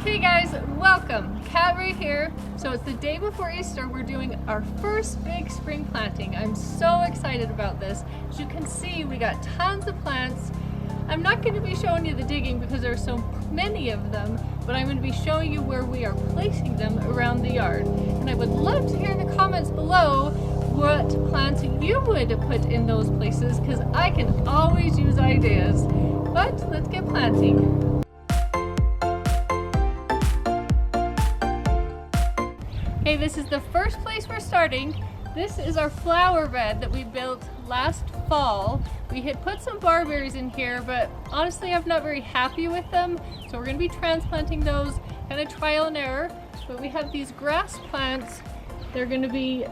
Hey guys, welcome! Kat right here. So it's the day before Easter. We're doing our first big spring planting. I'm so excited about this. As you can see, we got tons of plants. I'm not going to be showing you the digging because there are so many of them, but I'm going to be showing you where we are placing them around the yard. And I would love to hear in the comments below what plants you would put in those places, because I can always use ideas. But let's get planting. Okay, this is the first place we're starting. This is our flower bed that we built last fall. We had put some barberries in here, but honestly I'm not very happy with them. So we're going to be transplanting those, kind of trial and error. But we have these grass plants. They're going to be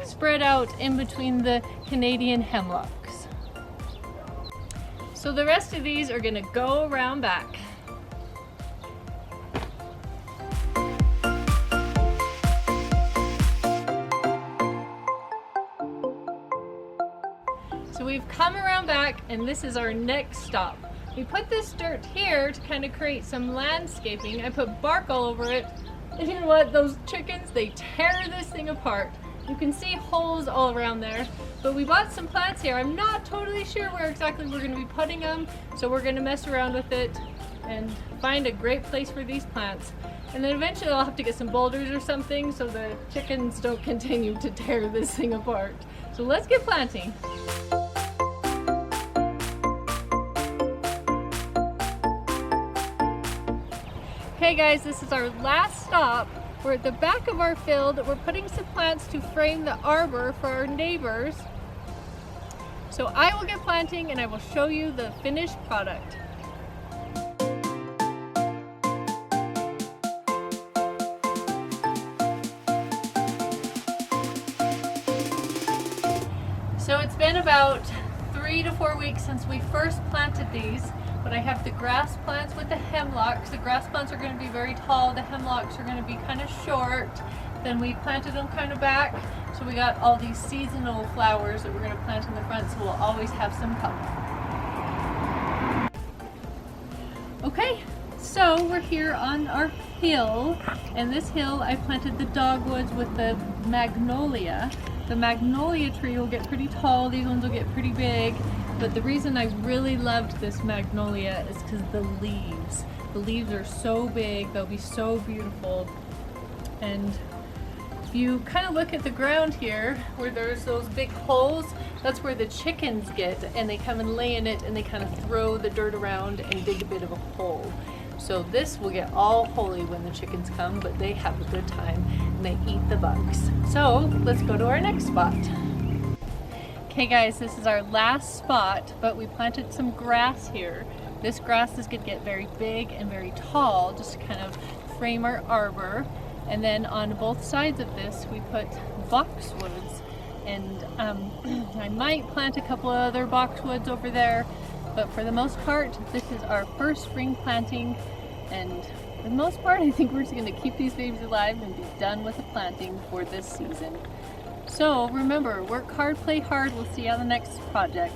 spread out in between the Canadian hemlocks. So the rest of these are going to go around back. So we've come around back and this is our next stop. We put this dirt here to kind of create some landscaping. I put bark all over it. And you know what? Those chickens, they tear this thing apart. You can see holes all around there. But we bought some plants here. I'm not totally sure where exactly we're going to be putting them. So we're going to mess around with it and find a great place for these plants. And then eventually I'll have to get some boulders or something so the chickens don't continue to tear this thing apart. So let's get planting. Okay guys, this is our last stop. We're at the back of our field. We're putting some plants to frame the arbor for our neighbors. So I will get planting and I will show you the finished product. So it's been about 3 to 4 weeks since we first planted these. But I have the grass plants with the hemlocks. The grass plants are going to be very tall. The hemlocks are going to be kind of short. Then we planted them kind of back. So we got all these seasonal flowers that we're going to plant in the front, so we'll always have some color. Okay, so we're here on our hill. And this hill I planted the dogwoods with the magnolia. The magnolia tree will get pretty tall. These ones will get pretty big. But the reason I really loved this magnolia is because the leaves. The leaves are so big, they'll be so beautiful. And if you kind of look at the ground here, where there's those big holes, that's where the chickens get, and they come and lay in it, and they kind of throw the dirt around and dig a bit of a hole. So this will get all holy when the chickens come, but they have a good time, and they eat the bugs. So let's go to our next spot. Okay guys, this is our last spot, but we planted some grass here. This grass is going to get very big and very tall, just to kind of frame our arbor. And then on both sides of this, we put boxwoods. And I might plant a couple of other boxwoods over there, but for the most part, this is our first spring planting. And for the most part, I think we're just going to keep these babies alive and be done with the planting for this season. So remember, work hard, play hard. We'll see you on the next project.